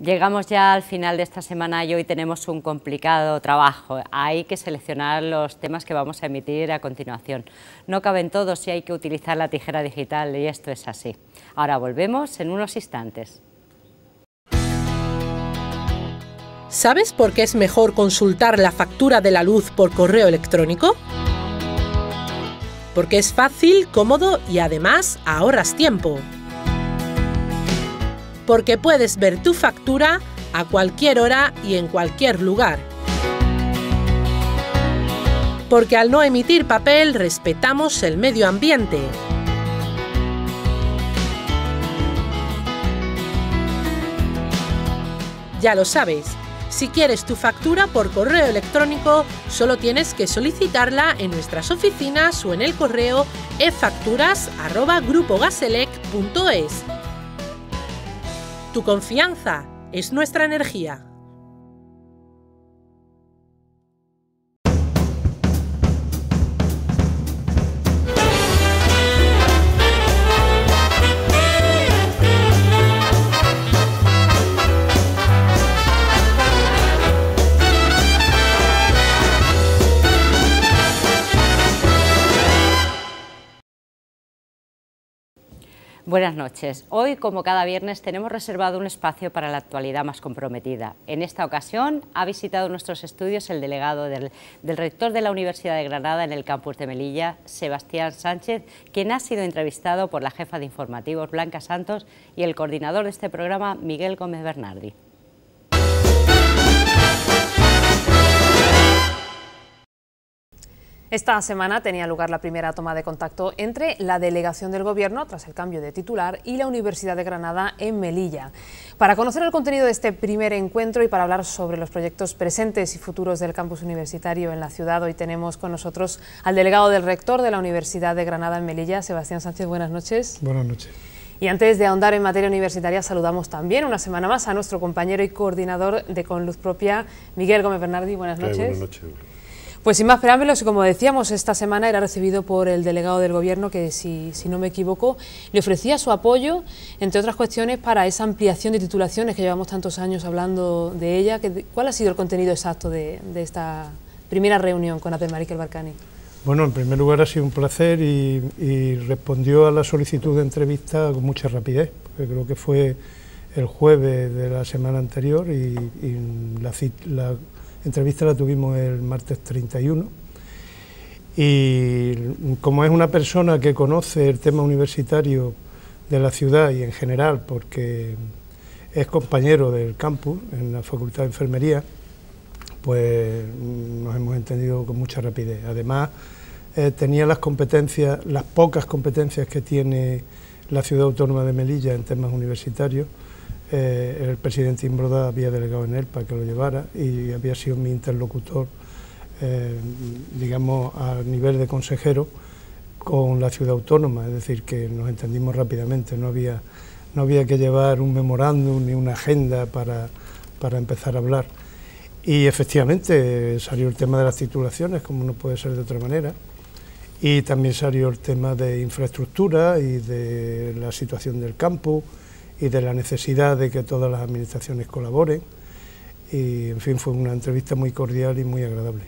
Llegamos ya al final de esta semana y hoy tenemos un complicado trabajo. Hay que seleccionar los temas que vamos a emitir a continuación. No caben todos y hay que utilizar la tijera digital y esto es así. Ahora volvemos en unos instantes. ¿Sabes por qué es mejor consultar la factura de la luz por correo electrónico? Porque es fácil, cómodo y además ahorras tiempo. Porque puedes ver tu factura a cualquier hora y en cualquier lugar. Porque al no emitir papel respetamos el medio ambiente. Ya lo sabes, si quieres tu factura por correo electrónico, solo tienes que solicitarla en nuestras oficinas o en el correo efacturas@grupogaselec.es. Tu confianza es nuestra energía. Buenas noches. Hoy, como cada viernes, tenemos reservado un espacio para la actualidad más comprometida. En esta ocasión ha visitado nuestros estudios el delegado del rector de la Universidad de Granada en el campus de Melilla, Sebastián Sánchez, quien ha sido entrevistado por la jefa de informativos, Blanca Santos, y el coordinador de este programa, Miguel Gómez Bernardi. Esta semana tenía lugar la primera toma de contacto entre la delegación del Gobierno, tras el cambio de titular, y la Universidad de Granada en Melilla. Para conocer el contenido de este primer encuentro y para hablar sobre los proyectos presentes y futuros del campus universitario en la ciudad, hoy tenemos con nosotros al delegado del rector de la Universidad de Granada en Melilla, Sebastián Sánchez. Buenas noches. Buenas noches. Y antes de ahondar en materia universitaria, saludamos también una semana más a nuestro compañero y coordinador de Con Luz Propia, Miguel Gómez Bernardi. Buenas noches. Buenas noches. Pues sin más preámbulos, como decíamos, esta semana era recibido por el delegado del Gobierno que, si no me equivoco, le ofrecía su apoyo, entre otras cuestiones, para esa ampliación de titulaciones que llevamos tantos años hablando de ella. ¿Cuál ha sido el contenido exacto de esta primera reunión con Abdelmalik El Barkani? Bueno, en primer lugar ha sido un placer y respondió a la solicitud de entrevista con mucha rapidez, porque creo que fue el jueves de la semana anterior y la entrevista la tuvimos el martes 31 y como es una persona que conoce el tema universitario de la ciudad y en general porque es compañero del campus en la Facultad de Enfermería, pues nos hemos entendido con mucha rapidez. Además tenía las pocas competencias que tiene la Ciudad Autónoma de Melilla en temas universitarios. El presidente Imbroda había delegado en él para que lo llevara y había sido mi interlocutor, digamos, a nivel de consejero con la ciudad autónoma, es decir, que nos entendimos rápidamente, no había que llevar un memorándum ni una agenda para empezar a hablar. Y efectivamente salió el tema de las titulaciones, como no puede ser de otra manera, y también salió el tema de infraestructura y de la situación del campus, y de la necesidad de que todas las administraciones colaboren, y en fin, fue una entrevista muy cordial y muy agradable.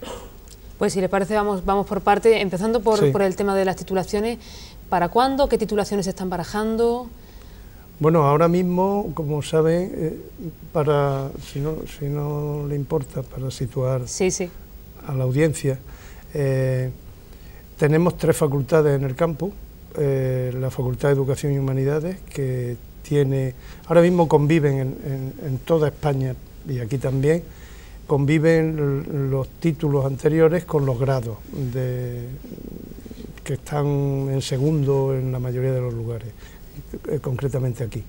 Pues si le parece vamos por parte, empezando por el tema de las titulaciones. ¿Para cuándo? ¿Qué titulaciones se están barajando? Bueno, ahora mismo, como saben, si no le importa, para situar a la audiencia, tenemos 3 facultades en el campus, la Facultad de Educación y Humanidades, que ahora mismo conviven en toda España y aquí también, conviven los títulos anteriores con los grados que están en segundo en la mayoría de los lugares, concretamente aquí.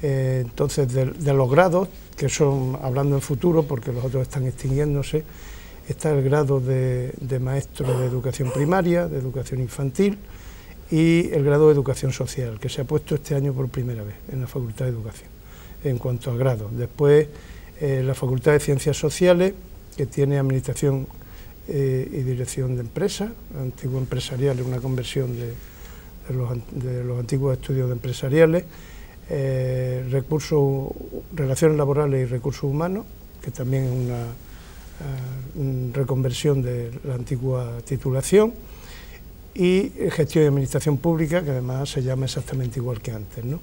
Entonces, de los grados, que son, hablando en futuro, porque los otros están extinguiéndose, está el grado de maestro de educación primaria, de educación infantil, y el grado de educación social, que se ha puesto este año por primera vez en la Facultad de Educación, en cuanto a grados. Después, la Facultad de Ciencias Sociales, que tiene Administración y Dirección de Empresas, antiguo empresarial, una conversión de los antiguos estudios de empresariales, relaciones laborales y recursos humanos, que también es una reconversión de la antigua titulación, y gestión y administración pública, que además se llama exactamente igual que antes, ¿no?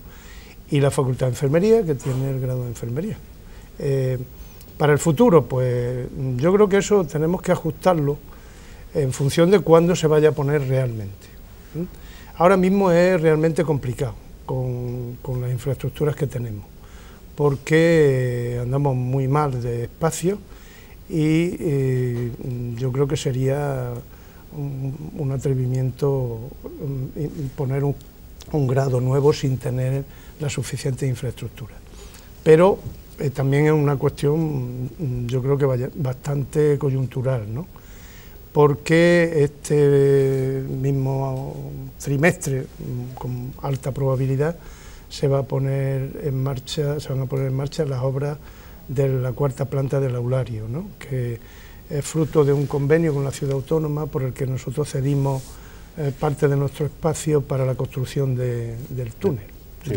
Y la Facultad de Enfermería, que tiene el grado de Enfermería. Para el futuro, pues yo creo que eso tenemos que ajustarlo en función de cuándo se vaya a poner realmente. Ahora mismo es realmente complicado con las infraestructuras que tenemos, porque andamos muy mal de espacio y yo creo que sería un atrevimiento poner un grado nuevo sin tener la suficiente infraestructura. Pero también es una cuestión, yo creo que bastante coyuntural, ¿no? Porque este mismo trimestre, con alta probabilidad, se van a poner en marcha las obras de la cuarta planta del aulario, ¿no? Que es fruto de un convenio con la ciudad autónoma por el que nosotros cedimos parte de nuestro espacio para la construcción del túnel. Sí,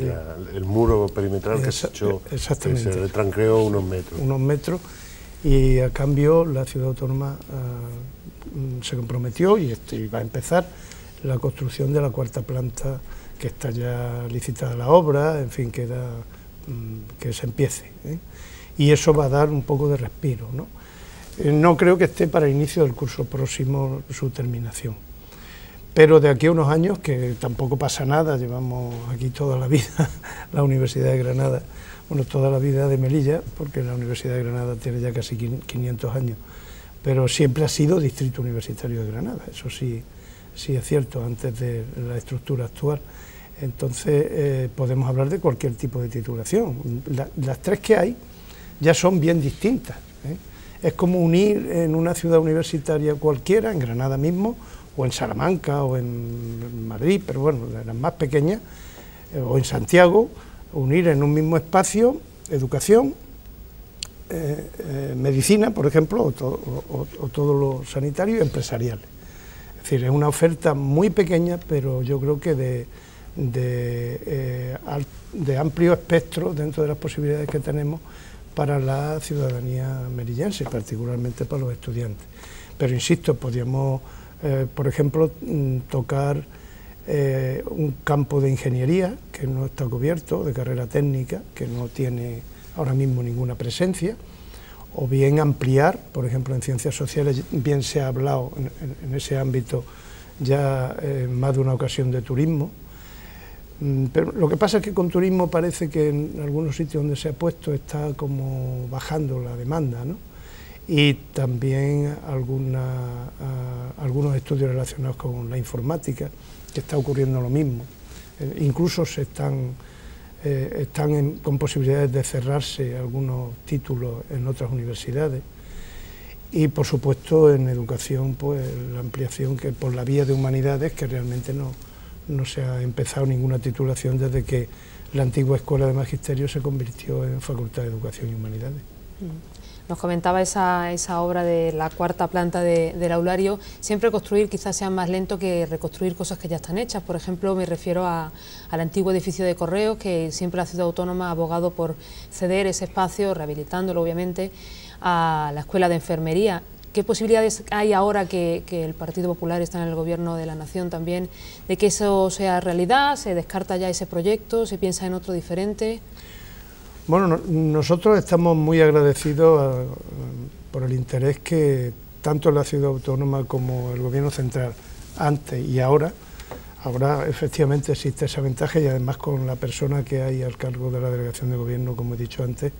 el muro perimetral que se echó, que se retranqueó unos metros. Y a cambio la ciudad autónoma se comprometió y va a empezar la construcción de la cuarta planta, que está ya licitada la obra, en fin, que se empiece, ¿eh? Y eso va a dar un poco de respiro, ¿no? No creo que esté para el inicio del curso próximo su terminación, pero de aquí a unos años, que tampoco pasa nada, llevamos aquí toda la vida, la Universidad de Granada, bueno, toda la vida de Melilla, porque la Universidad de Granada tiene ya casi 500 años, pero siempre ha sido Distrito Universitario de Granada, eso sí es cierto, antes de la estructura actual. Entonces podemos hablar de cualquier tipo de titulación. Las tres que hay ya son bien distintas, ¿eh? Es como unir en una ciudad universitaria cualquiera, en Granada mismo, o en Salamanca, o en Madrid, pero bueno, las más pequeñas, o en Santiago, unir en un mismo espacio educación, medicina, por ejemplo, o todo lo sanitario y empresarial. Es decir, es una oferta muy pequeña, pero yo creo que de amplio espectro dentro de las posibilidades que tenemos para la ciudadanía melillense, particularmente para los estudiantes. Pero insisto, podríamos, por ejemplo, tocar un campo de ingeniería que no está cubierto, de carrera técnica, que no tiene ahora mismo ninguna presencia, o bien ampliar, por ejemplo, en ciencias sociales, bien se ha hablado en ese ámbito ya en más de una ocasión de turismo. Pero lo que pasa es que con turismo parece que en algunos sitios donde se ha puesto está como bajando la demanda, ¿no? Y también algunos estudios relacionados con la informática, que está ocurriendo lo mismo. Incluso están con posibilidades de cerrarse algunos títulos en otras universidades. Y por supuesto en educación, pues la ampliación que por la vía de humanidades, que realmente no se ha empezado ninguna titulación desde que la antigua Escuela de Magisterio se convirtió en Facultad de Educación y Humanidades. Nos comentaba esa obra de la cuarta planta del aulario. Siempre construir quizás sea más lento que reconstruir cosas que ya están hechas. Por ejemplo, me refiero al antiguo edificio de Correos, que siempre la ciudad autónoma ha abogado por ceder ese espacio, rehabilitándolo obviamente, a la Escuela de Enfermería. ¿Qué posibilidades hay ahora que el Partido Popular está en el Gobierno de la Nación también, de que eso sea realidad? ¿Se descarta ya ese proyecto? ¿Se piensa en otro diferente? Bueno, nosotros estamos muy agradecidos por el interés que tanto la ciudad autónoma como el Gobierno central, antes y ahora efectivamente existe esa ventaja, y además con la persona que hay al cargo de la delegación de gobierno, como he dicho antes,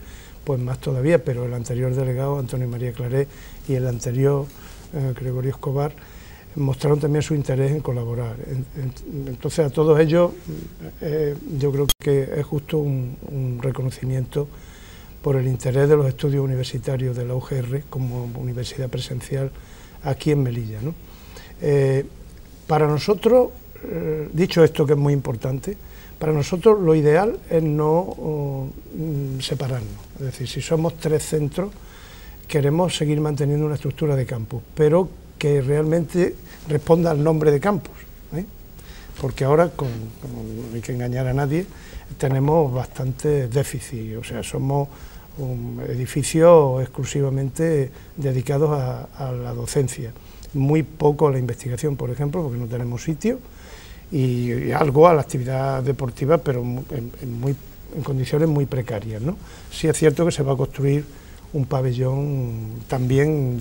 pues más todavía, pero el anterior delegado, Antonio María Claret, y el anterior, Gregorio Escobar, mostraron también su interés en colaborar. Entonces a todos ellos yo creo que es justo un reconocimiento por el interés de los estudios universitarios de la UGR como universidad presencial aquí en Melilla, ¿no? Para nosotros, dicho esto que es muy importante, para nosotros lo ideal es no separarnos, es decir, si somos 3 centros queremos seguir manteniendo una estructura de campus, pero que realmente responda al nombre de campus, ¿eh? porque ahora, no hay que engañar a nadie, tenemos bastante déficit, o sea, somos un edificio exclusivamente dedicados a la docencia, muy poco a la investigación, por ejemplo, porque no tenemos sitio, y algo a la actividad deportiva, pero en condiciones muy precarias, ¿no? Sí es cierto que se va a construir un pabellón también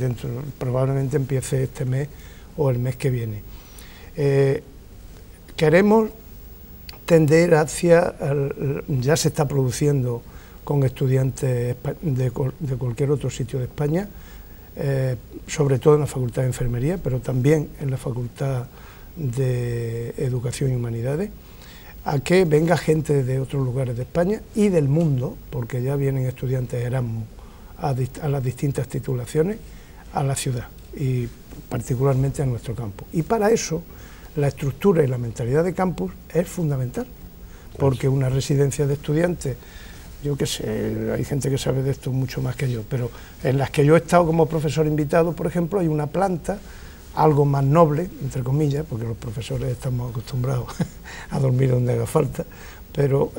probablemente empiece este mes o el mes que viene. Queremos tender hacia, ya se está produciendo con estudiantes de cualquier otro sitio de España, sobre todo en la Facultad de Enfermería, pero también en la Facultad de Educación y Humanidades, a que venga gente de otros lugares de España y del mundo, porque ya vienen estudiantes Erasmus a las distintas titulaciones, a la ciudad y particularmente a nuestro campus. Y para eso la estructura y la mentalidad de campus es fundamental, porque una residencia de estudiantes, yo qué sé, hay gente que sabe de esto mucho más que yo, pero en las que yo he estado como profesor invitado, por ejemplo, hay una planta algo más noble, entre comillas, porque los profesores estamos acostumbrados a dormir donde haga falta, pero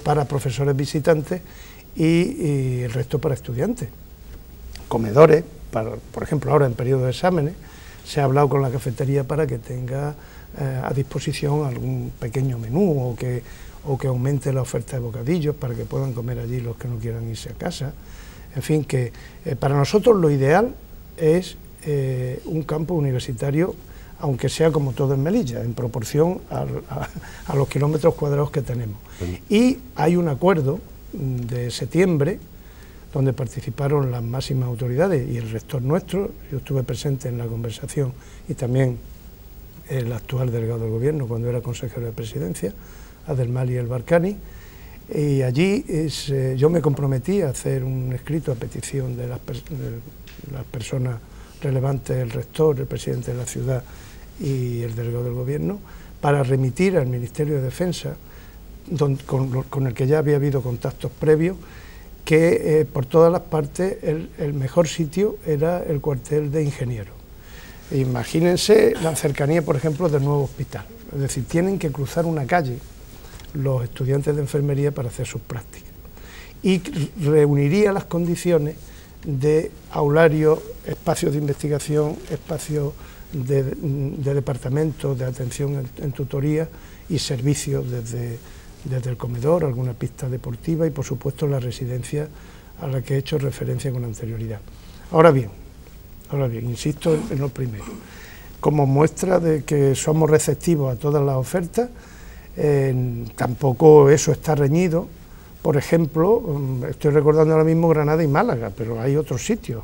para profesores visitantes y el resto para estudiantes. Comedores, por ejemplo, ahora en periodo de exámenes, se ha hablado con la cafetería para que tenga a disposición algún pequeño menú o que aumente la oferta de bocadillos para que puedan comer allí los que no quieran irse a casa. En fin, que para nosotros lo ideal es un campus universitario, aunque sea como todo en Melilla, en proporción a los kilómetros cuadrados que tenemos. Y hay un acuerdo de septiembre donde participaron las máximas autoridades y el rector nuestro, yo estuve presente en la conversación, y también el actual delegado del Gobierno cuando era consejero de Presidencia, Adelmali El Barcani, y allí yo me comprometí a hacer un escrito a petición de las personas relevantes, el rector, el presidente de la ciudad y el delegado del Gobierno, para remitir al Ministerio de Defensa, con el que ya había habido contactos previos, que por todas las partes el mejor sitio era el cuartel de ingenieros. Imagínense la cercanía, por ejemplo, del nuevo hospital, es decir, tienen que cruzar una calle los estudiantes de enfermería para hacer sus prácticas, y reuniría las condiciones de aulario, espacios de investigación, espacios de departamentos de atención en tutoría y servicios desde el comedor, alguna pista deportiva y por supuesto la residencia a la que he hecho referencia con anterioridad. Ahora bien, insisto en lo primero, como muestra de que somos receptivos a todas las ofertas, tampoco eso está reñido. Por ejemplo, estoy recordando ahora mismo Granada y Málaga, pero hay otros sitios,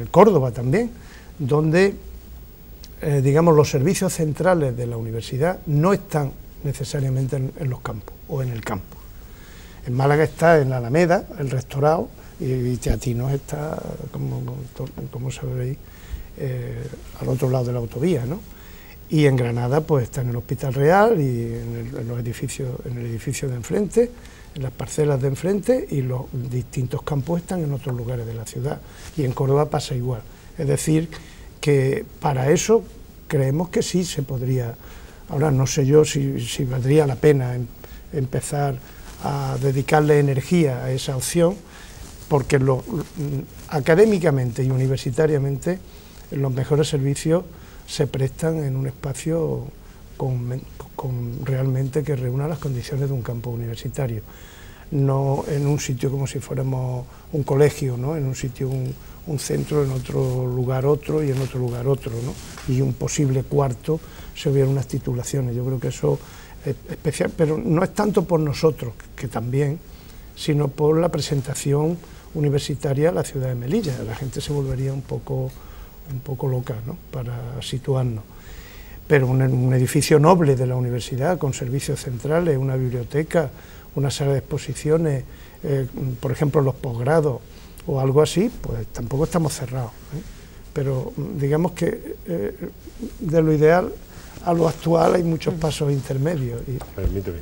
Córdoba también, donde digamos los servicios centrales de la universidad no están necesariamente en los campos o en el campus. En Málaga está en la Alameda, el Rectorado, y Teatinos está, como sabréis, al otro lado de la autovía, ¿no? Y en Granada pues está en el Hospital Real y en el edificio de enfrente, en las parcelas de enfrente, y los distintos campus están en otros lugares de la ciudad, y en Córdoba pasa igual. Es decir, que para eso creemos que sí se podría. Ahora no sé yo si valdría la pena empezar a dedicarle energía a esa opción, porque académicamente y universitariamente los mejores servicios se prestan en un espacio realmente que reúna las condiciones de un campo universitario, no en un sitio como si fuéramos un colegio, ¿no? En un sitio un centro, en otro lugar otro y en otro lugar otro, ¿no? Y un posible cuarto si hubiera unas titulaciones. Yo creo que eso es especial, pero no es tanto por nosotros, que también, sino por la presentación universitaria a la ciudad de Melilla. La gente se volvería un poco loca, ¿no? Para situarnos. Pero un edificio noble de la universidad, con servicios centrales, una biblioteca, una sala de exposiciones, por ejemplo los posgrados o algo así, pues tampoco estamos cerrados, ¿eh? Pero digamos que de lo ideal a lo actual hay muchos pasos intermedios. Permíteme,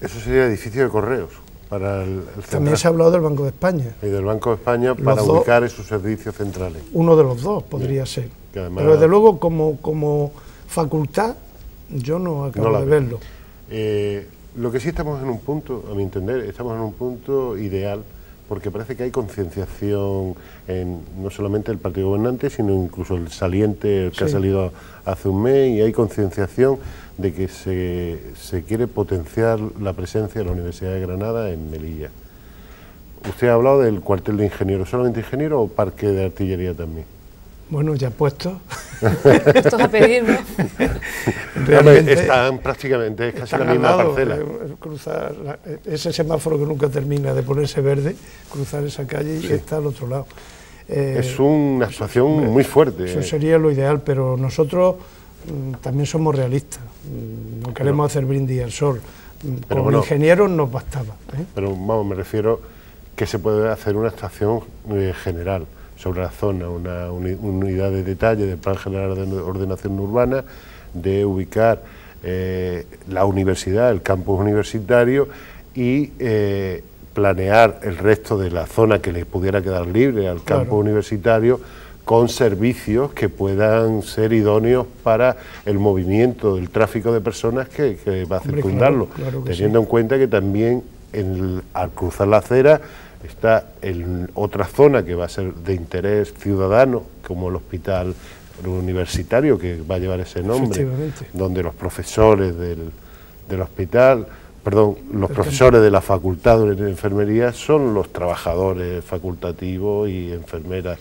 eso sería edificio de correos para el central. También se ha hablado del Banco de España. Y del Banco de España para ubicar esos servicios centrales. Uno de los dos podría ser. Además, pero desde luego como facultad Yo no acabo de verlo. Lo que sí estamos en un punto, a mi entender, estamos en un punto ideal, porque parece que hay concienciación en no solamente el partido gobernante, sino incluso el saliente, el que ha salido hace un mes, y hay concienciación de que se quiere potenciar la presencia de la Universidad de Granada en Melilla. Usted ha hablado del cuartel de ingenieros, ¿solamente ingenieros o parque de artillería también? Bueno, ya puesto. Esto es a pedir, ¿no? Realmente están prácticamente, es casi la misma parcela. Cruzar ese semáforo que nunca termina de ponerse verde, cruzar esa calle y está al otro lado. Es una actuación muy fuerte. Eso sería lo ideal, pero nosotros también somos realistas. No queremos hacer brindis al sol. Con ingenieros nos bastaba. Pero vamos, me refiero que se puede hacer una actuación general sobre la zona, una unidad de detalle del Plan General de Ordenación Urbana, de ubicar la universidad, el campus universitario y planear el resto de la zona que le pudiera quedar libre al campus universitario con servicios que puedan ser idóneos para el movimiento del tráfico de personas que va a circundarlo, teniendo en cuenta que también al cruzar la acera está en otra zona que va a ser de interés ciudadano, como el hospital universitario que va a llevar ese nombre, donde los profesores del hospital, los profesores de la facultad de enfermería son los trabajadores facultativos y enfermeras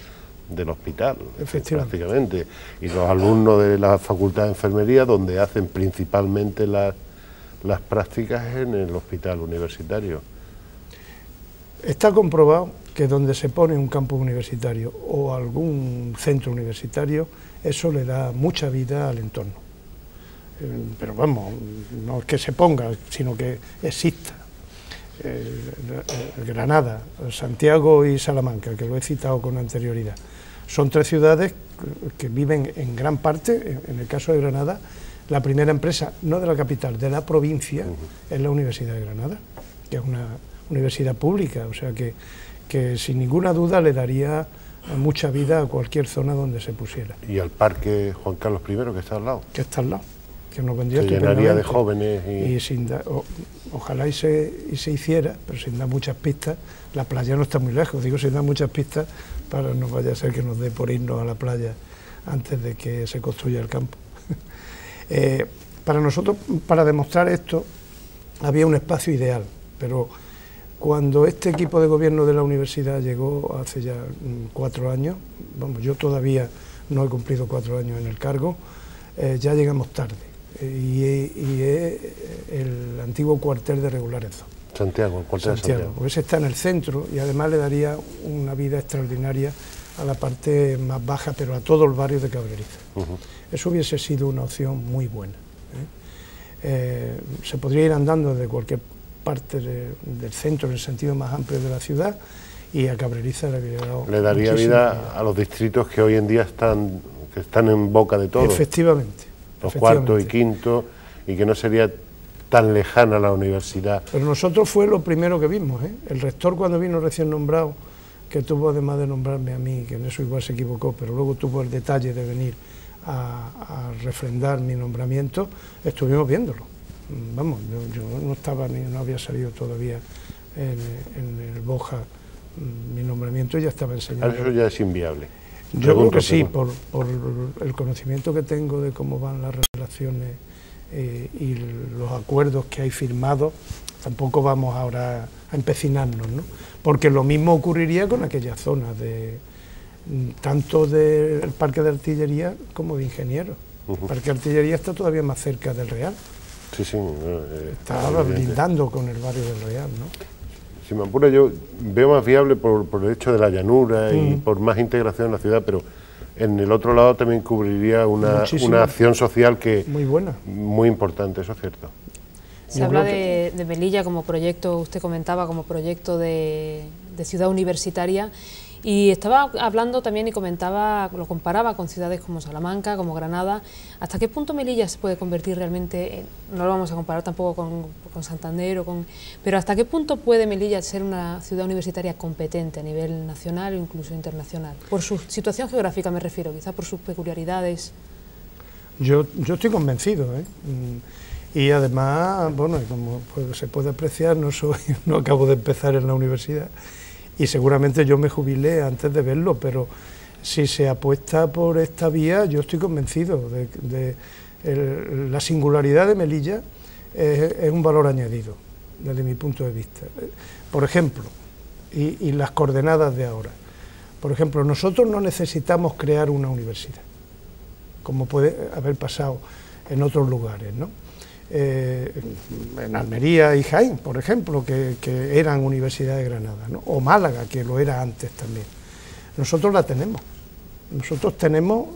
del hospital, prácticamente, y los alumnos de la facultad de enfermería, donde hacen principalmente las prácticas en el hospital universitario. Está comprobado que donde se pone un campus universitario o algún centro universitario, eso le da mucha vida al entorno. Pero vamos, no es que se ponga, sino que exista. Granada, Santiago y Salamanca, que lo he citado con anterioridad, son tres ciudades que viven en gran parte, en el caso de Granada, la primera empresa, no de la capital, de la provincia, es la Universidad de Granada, que es una universidad pública, o sea que sin ninguna duda le daría mucha vida a cualquier zona donde se pusiera. Y al Parque Juan Carlos I, que está al lado. Que está al lado, que nos vendría se llenaría de jóvenes. Y sin ojalá y se hiciera, pero sin dar muchas pistas. La playa no está muy lejos, digo sin dar muchas pistas, para no vaya a ser que nos dé por irnos a la playa antes de que se construya el campo. Para nosotros, para demostrar esto, había un espacio ideal, pero cuando este equipo de gobierno de la universidad llegó hace ya 4 años, vamos, yo todavía no he cumplido 4 años en el cargo, ya llegamos tarde, y es el antiguo cuartel de Regulares 2. Santiago, el cuartel de Santiago. Pues ese está en el centro y además le daría una vida extraordinaria a la parte más baja, pero a todo el barrio de Cabreriza. Eso hubiese sido una opción muy buena. Se podría ir andando desde cualquier parte del centro, en el sentido más amplio de la ciudad, y a Cabreriza le daría vida a los distritos que hoy en día están en boca de todos. Efectivamente. Los cuartos y quintos, y que no sería tan lejana la universidad. Pero nosotros fue lo primero que vimos, El rector, cuando vino recién nombrado, que tuvo, además de nombrarme a mí, que en eso igual se equivocó, pero luego tuvo el detalle de venir a refrendar mi nombramiento, estuvimos viéndolo. Vamos, yo no estaba no había salido todavía en el Boja mi nombramiento, ya estaba enseñando. Eso ya es inviable. Yo creo que sí, por el conocimiento que tengo de cómo van las relaciones y los acuerdos que hay firmados, tampoco vamos ahora a empecinarnos, ¿no? Porque lo mismo ocurriría con aquellas zonas, tanto del parque de artillería como de ingenieros. El parque de artillería está todavía más cerca del Real. Sí, sí. Estaba blindando con el barrio del Real, ¿no? Si me apura, yo veo más viable por el hecho de la llanura y por más integración en la ciudad, pero en el otro lado también cubriría una acción social que muy buena, muy importante, eso es cierto. Se habla de Melilla como proyecto, usted comentaba, como proyecto de ciudad universitaria, y estaba hablando también y comentaba, lo comparaba con ciudades como Salamanca, como Granada. ¿Hasta qué punto Melilla se puede convertir realmente, no lo vamos a comparar tampoco con Santander, pero hasta qué punto puede Melilla ser una ciudad universitaria competente a nivel nacional o incluso internacional? Por su situación geográfica me refiero, quizá por sus peculiaridades. Yo estoy convencido, y además, bueno, como se puede apreciar, no acabo de empezar en la universidad y seguramente yo me jubilé antes de verlo, pero si se apuesta por esta vía, yo estoy convencido de la singularidad de Melilla es un valor añadido desde mi punto de vista. Por ejemplo, y las coordenadas de ahora. Por ejemplo, nosotros no necesitamos crear una universidad, como puede haber pasado en otros lugares, ¿no? En Almería y Jaén, por ejemplo, que eran Universidad de Granada, ¿no? O Málaga, que lo era antes también. Nosotros la tenemos. Nosotros tenemos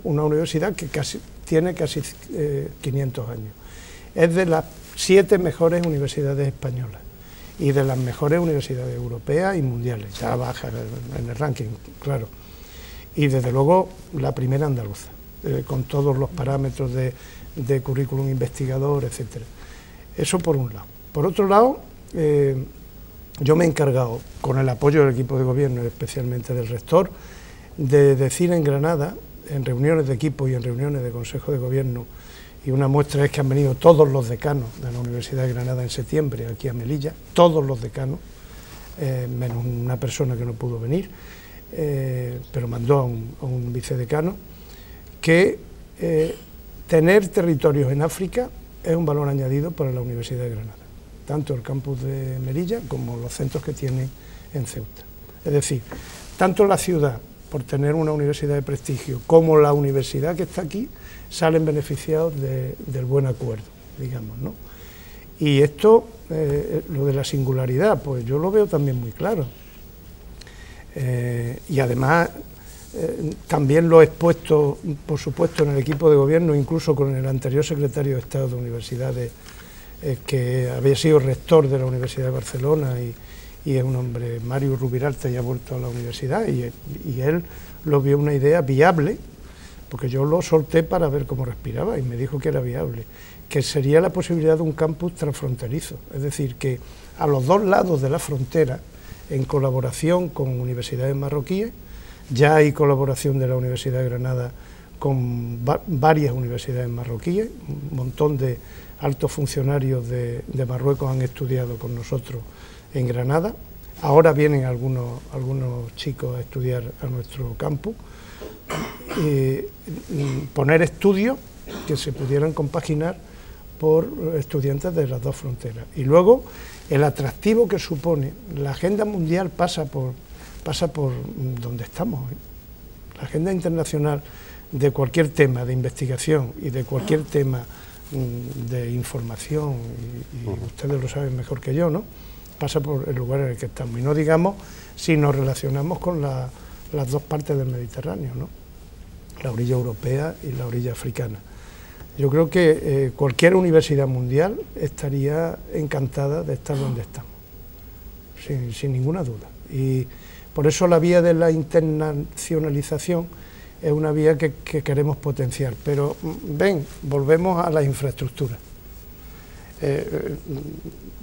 una universidad que tiene casi 500 años. Es de las 7 mejores universidades españolas y de las mejores universidades europeas y mundiales. Ya baja en el ranking, claro. Y desde luego la primera andaluza, con todos los parámetros de currículum investigador, etcétera. Eso por un lado. Por otro lado, yo me he encargado, con el apoyo del equipo de gobierno, especialmente del rector, de decir en Granada, en reuniones de equipo y en reuniones de consejo de gobierno, y una muestra es que han venido todos los decanos de la Universidad de Granada en septiembre, aquí a Melilla, todos los decanos, menos una persona que no pudo venir, pero mandó a un vicedecano, que tener territorios en África es un valor añadido para la Universidad de Granada, tanto el campus de Melilla como los centros que tiene en Ceuta. Es decir, tanto la ciudad, por tener una universidad de prestigio, como la universidad que está aquí, salen beneficiados del buen acuerdo, digamos, ¿no? Y esto, lo de la singularidad, pues yo lo veo también muy claro. Y además, también lo he expuesto, por supuesto, en el equipo de gobierno, incluso con el anterior secretario de Estado de Universidades, que había sido rector de la Universidad de Barcelona y es un hombre, Mario Rubiralta, y ha vuelto a la universidad, y él lo vio una idea viable, porque yo lo solté para ver cómo respiraba y me dijo que era viable, que sería la posibilidad de un campus transfronterizo, es decir, que a los dos lados de la frontera, en colaboración con universidades marroquíes, ya hay colaboración de la Universidad de Granada con varias universidades marroquíes, un montón de altos funcionarios de Marruecos han estudiado con nosotros en Granada, ahora vienen algunos chicos a estudiar a nuestro campus, poner estudios que se pudieran compaginar por estudiantes de las dos fronteras. Y luego el atractivo que supone, la agenda mundial pasa por donde estamos. La agenda internacional de cualquier tema de investigación y de cualquier tema de información, y ustedes lo saben mejor que yo, ¿no? Pasa por el lugar en el que estamos. Y no digamos si nos relacionamos con las dos partes del Mediterráneo, ¿no? La orilla europea y la orilla africana. Yo creo que cualquier universidad mundial estaría encantada de estar donde estamos, sin ninguna duda. Y por eso la vía de la internacionalización es una vía que queremos potenciar. Pero volvemos a la infraestructura.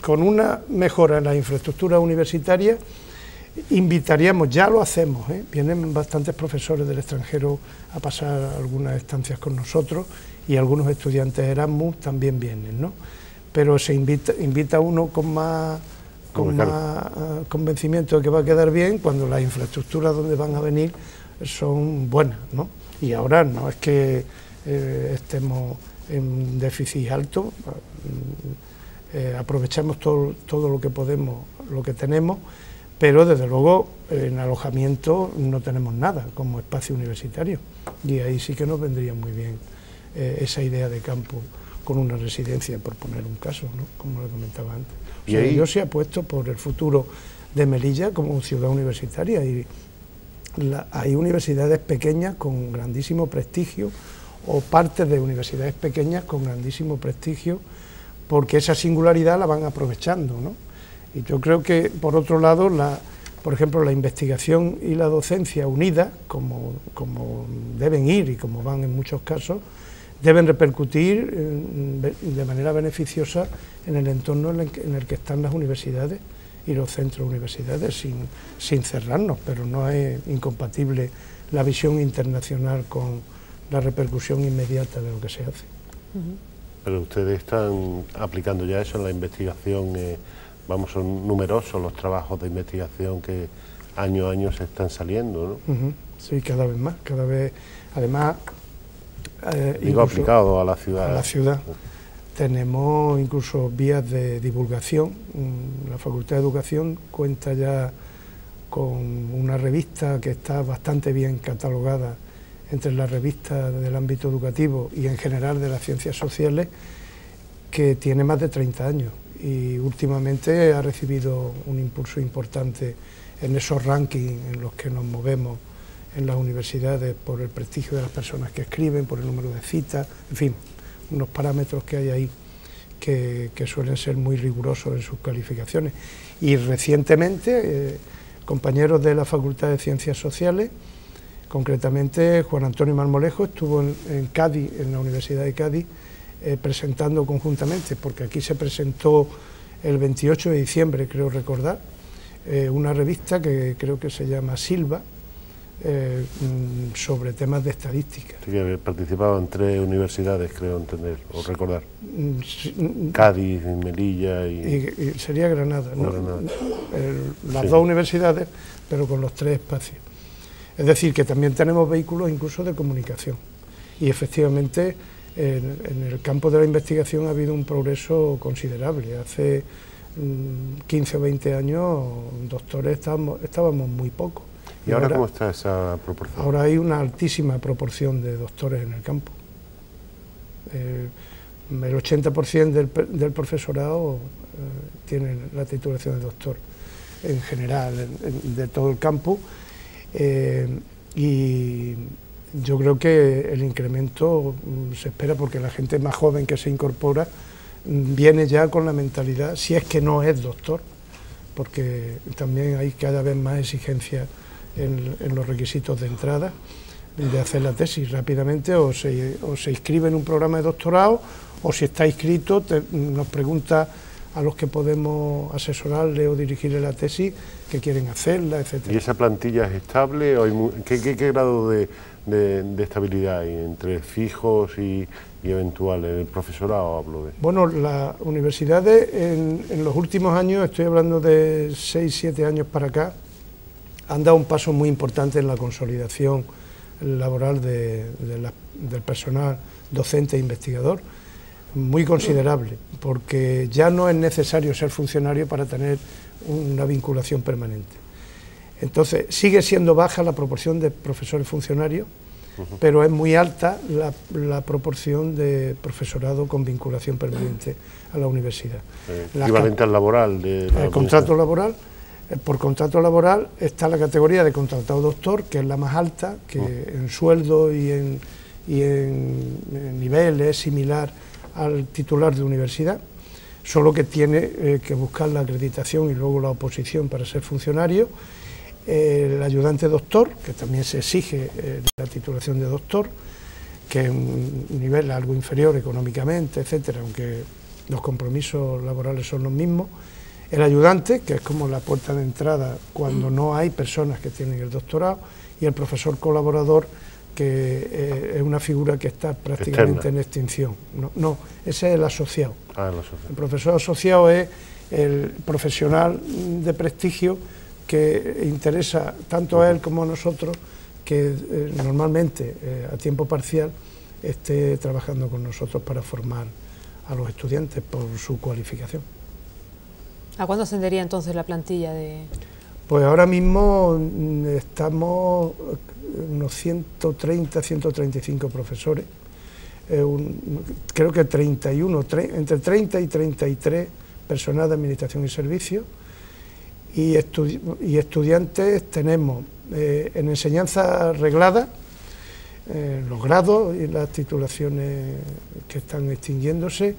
Con una mejora en la infraestructura universitaria, invitaríamos, ya lo hacemos, vienen bastantes profesores del extranjero a pasar algunas estancias con nosotros y algunos estudiantes Erasmus también vienen, ¿no? Pero se invita a uno con más convencimiento de que va a quedar bien cuando las infraestructuras donde van a venir son buenas, ¿no? Y ahora no es que estemos en déficit alto, aprovechamos todo lo que podemos, lo que tenemos, pero desde luego en alojamiento no tenemos nada como espacio universitario, y ahí sí que nos vendría muy bien esa idea de campus con una residencia, por poner un caso, ¿no? Como le comentaba antes. O sea, yo sí apuesto por el futuro de Melilla como ciudad universitaria, y hay universidades pequeñas con grandísimo prestigio, o partes de universidades pequeñas con grandísimo prestigio, porque esa singularidad la van aprovechando, ¿no? Y yo creo que, por otro lado, por ejemplo, la investigación y la docencia unidas, como deben ir y como van en muchos casos, deben repercutir de manera beneficiosa en el entorno en el que están las universidades y los centros universitarios, sin cerrarnos, pero no es incompatible la visión internacional con la repercusión inmediata de lo que se hace. Pero ustedes están aplicando ya eso en la investigación, vamos, son numerosos los trabajos de investigación que año a año se están saliendo, ¿no? Sí, cada vez más, cada vez, además... Digo, aplicado a la ciudad. A la ciudad. Tenemos incluso vías de divulgación. La Facultad de Educación cuenta ya con una revista que está bastante bien catalogada entre las revistas del ámbito educativo y en general de las ciencias sociales, que tiene más de 30 años y últimamente ha recibido un impulso importante en esos rankings en los que nos movemos en las universidades por el prestigio de las personas que escriben, por el número de citas, en fin, unos parámetros que hay ahí que suelen ser muy rigurosos en sus calificaciones. Y recientemente, compañeros de la Facultad de Ciencias Sociales, concretamente Juan Antonio Marmolejo, estuvo en Cádiz, en la Universidad de Cádiz, presentando conjuntamente, porque aquí se presentó el 28 de diciembre, creo recordar, una revista que creo que se llama Silva, sobre temas de estadística. Sí, que participaba en 3 universidades, creo entender, o recordar. Cádiz, Melilla y sería Granada, ¿no? Granada. Las 2 universidades, pero con los 3 espacios. Es decir, que también tenemos vehículos incluso de comunicación. Y efectivamente, en el campo de la investigación ha habido un progreso considerable. Hace 15 o 20 años, doctores estábamos muy pocos. ¿Y ahora cómo está esa proporción? Ahora hay una altísima proporción de doctores en el campo. El 80% del profesorado tiene la titulación de doctor, en general, de todo el campo. Y yo creo que el incremento se espera porque la gente más joven que se incorpora viene ya con la mentalidad, si es que no es doctor, porque también hay cada vez más exigencias en los requisitos de entrada, de hacer la tesis rápidamente, o se inscribe en un programa de doctorado, o si está inscrito nos pregunta a los que podemos asesorarle o dirigirle la tesis que quieren hacerla, etcétera. ¿Y esa plantilla es estable? ¿Qué grado de estabilidad hay entre fijos y eventuales? ¿El profesorado hablo de? Bueno, las universidades en los últimos años, estoy hablando de 6, 7 años para acá, han dado un paso muy importante en la consolidación laboral del personal docente e investigador, muy considerable, porque ya no es necesario ser funcionario para tener una vinculación permanente. Entonces, sigue siendo baja la proporción de profesores funcionarios, pero es muy alta la proporción de profesorado con vinculación permanente a la universidad. Equivalente al laboral. El contrato laboral. Por contrato laboral está la categoría de contratado doctor, que es la más alta, que en sueldo y en nivel es similar al titular de universidad, solo que tiene que buscar la acreditación y luego la oposición para ser funcionario. El ayudante doctor, que también se exige la titulación de doctor, que es un nivel algo inferior económicamente, etcétera, aunque los compromisos laborales son los mismos. El ayudante, que es como la puerta de entrada cuando no hay personas que tienen el doctorado, y el profesor colaborador, que es una figura que está prácticamente en extinción. No, ese es el asociado. El profesor asociado es el profesional de prestigio que interesa tanto a él como a nosotros, que normalmente a tiempo parcial esté trabajando con nosotros para formar a los estudiantes por su cualificación. ¿A cuándo ascendería entonces la plantilla de...? Pues ahora mismo estamos unos 130, 135 profesores, creo que 31, entre 30 y 33 personal de administración y servicios, y estudiantes tenemos en enseñanza reglada, los grados y las titulaciones que están extinguiéndose,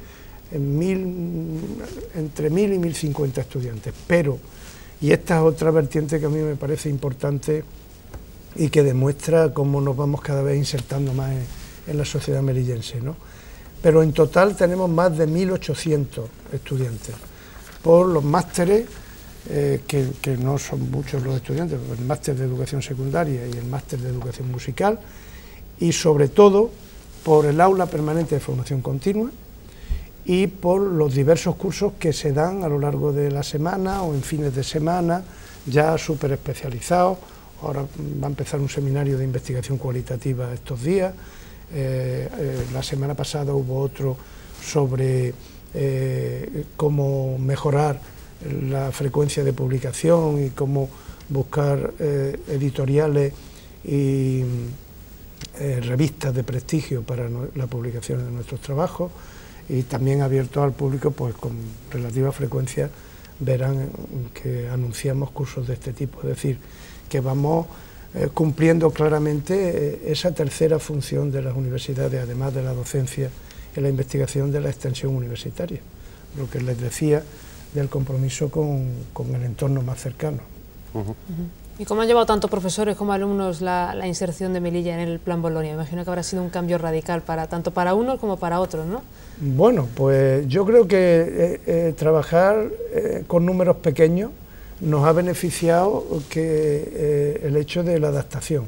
entre 1000 y 1050 estudiantes, pero, y esta es otra vertiente que a mí me parece importante y que demuestra cómo nos vamos cada vez insertando más en la sociedad melillense, ¿no? Pero en total tenemos más de 1800 estudiantes, por los másteres, que no son muchos los estudiantes, el máster de educación secundaria y el máster de educación musical, y sobre todo por el aula permanente de formación continua y por los diversos cursos que se dan a lo largo de la semana o en fines de semana, ya súper especializados. Ahora va a empezar un seminario de investigación cualitativa estos días. La semana pasada hubo otro sobre cómo mejorar la frecuencia de publicación y cómo buscar editoriales y revistas de prestigio para la publicación de nuestros trabajos, y también abierto al público, pues con relativa frecuencia verán que anunciamos cursos de este tipo, es decir, que vamos cumpliendo claramente esa tercera función de las universidades, además de la docencia y la investigación, de la extensión universitaria, lo que les decía del compromiso con el entorno más cercano. ¿Y cómo han llevado tanto profesores como alumnos la inserción de Melilla en el Plan Bolonia? Imagino que habrá sido un cambio radical tanto para unos como para otros, ¿no? Bueno, pues yo creo que trabajar con números pequeños nos ha beneficiado el hecho de la adaptación,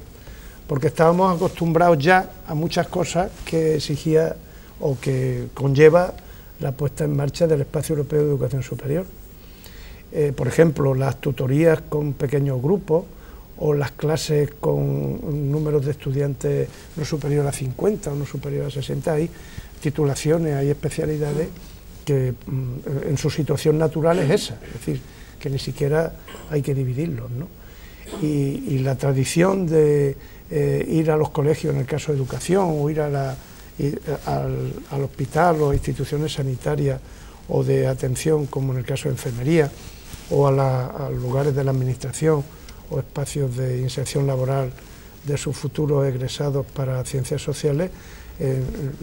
porque estábamos acostumbrados ya a muchas cosas que exigía o que conlleva la puesta en marcha del Espacio Europeo de Educación Superior. Por ejemplo, las tutorías con pequeños grupos o las clases con números de estudiantes no superior a 50 o no superior a 60, hay titulaciones, hay especialidades que en su situación natural es esa, es decir, que ni siquiera hay que dividirlos, ¿no? Y la tradición de ir a los colegios en el caso de educación o ir al hospital o a instituciones sanitarias o de atención como en el caso de enfermería o a lugares de la administración o espacios de inserción laboral de sus futuros egresados para ciencias sociales,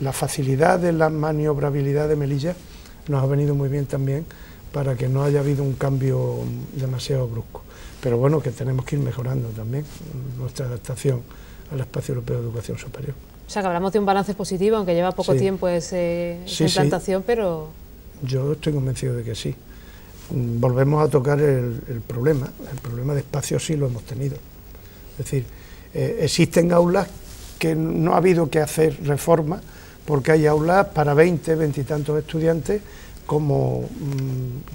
la facilidad de la maniobrabilidad de Melilla nos ha venido muy bien también para que no haya habido un cambio demasiado brusco. Pero bueno, que tenemos que ir mejorando también nuestra adaptación al Espacio Europeo de Educación Superior. O sea, que hablamos de un balance positivo, aunque lleva poco tiempo esa implantación, pero... Yo estoy convencido de que sí. Volvemos a tocar el problema de espacio sí lo hemos tenido. Es decir, existen aulas que no ha habido que hacer reforma, porque hay aulas para 20 y tantos estudiantes, como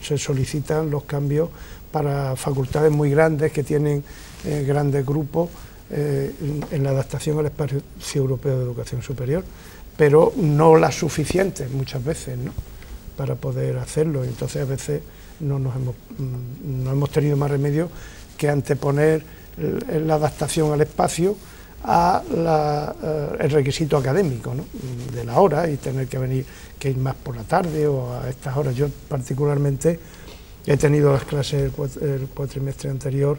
se solicitan los cambios para facultades muy grandes que tienen grandes grupos en la adaptación al Espacio Europeo de Educación Superior, pero no las suficientes muchas veces, ¿no?, para poder hacerlo. Entonces a veces no hemos tenido más remedio que anteponer la adaptación al espacio el requisito académico, ¿no?, de la hora, y tener que ir más por la tarde o a estas horas. Yo particularmente he tenido las clases el cuatrimestre anterior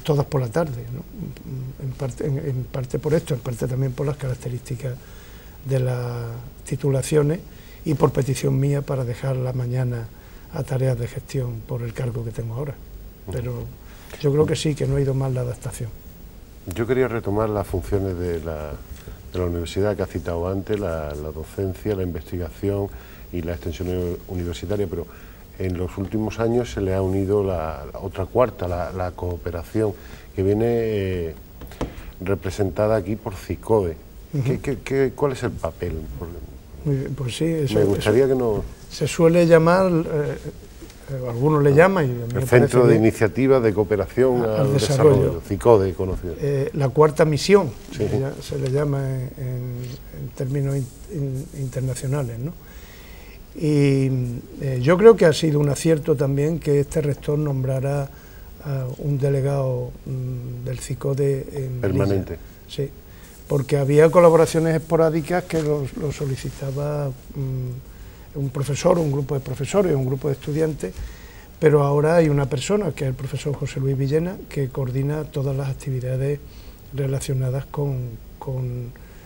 todas por la tarde, ¿no?, en parte por esto, en parte también por las características de las titulaciones y por petición mía para dejar la mañana a tareas de gestión por el cargo que tengo ahora. Pero yo creo que sí, que no ha ido mal la adaptación. Yo quería retomar las funciones de la universidad que ha citado antes, la docencia, la investigación y la extensión universitaria, pero en los últimos años se le ha unido la otra cuarta, la cooperación, que viene representada aquí por CICODE. ¿Cuál es el papel? Muy bien, pues sí, me gustaría que no... Se suele llamar, algunos le llaman... Y el Centro de Iniciativas de Cooperación al Desarrollo, CICODE conocido. La cuarta misión, sí, se le llama en términos internacionales, ¿no? Y yo creo que ha sido un acierto también que este rector nombrara a un delegado del CICODE en permanente. Melilla. Sí, porque había colaboraciones esporádicas que lo solicitaba un profesor, un grupo de profesores, un grupo de estudiantes, pero ahora hay una persona, que es el profesor José Luis Villena, que coordina todas las actividades relacionadas con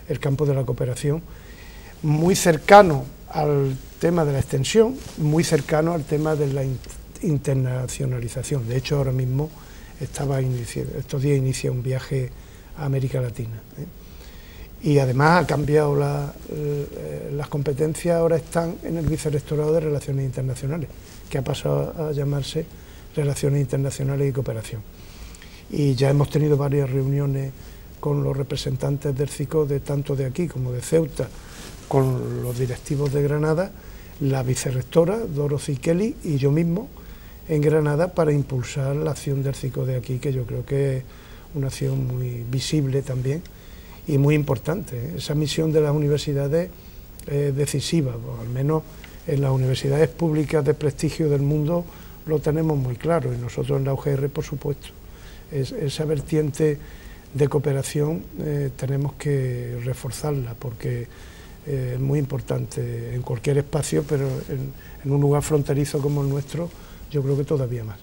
el campo de la cooperación, muy cercano al tema de la extensión, muy cercano al tema de la internacionalización. De hecho, ahora mismo estos días inicia un viaje a América Latina, y además ha cambiado las competencias, ahora están en el Vicerrectorado de Relaciones Internacionales, que ha pasado a llamarse Relaciones Internacionales y Cooperación. Y ya hemos tenido varias reuniones con los representantes del CICODE, tanto de aquí como de Ceuta, con los directivos de Granada, la vicerrectora Dorothy Kelly y yo mismo en Granada para impulsar la acción del CICODE aquí, que yo creo que es una acción muy visible también y muy importante. Esa misión de las universidades es decisiva, pues, al menos en las universidades públicas de prestigio del mundo lo tenemos muy claro, y nosotros en la UGR, por supuesto. Esa vertiente de cooperación tenemos que reforzarla, porque es muy importante en cualquier espacio, pero en un lugar fronterizo como el nuestro, yo creo que todavía más.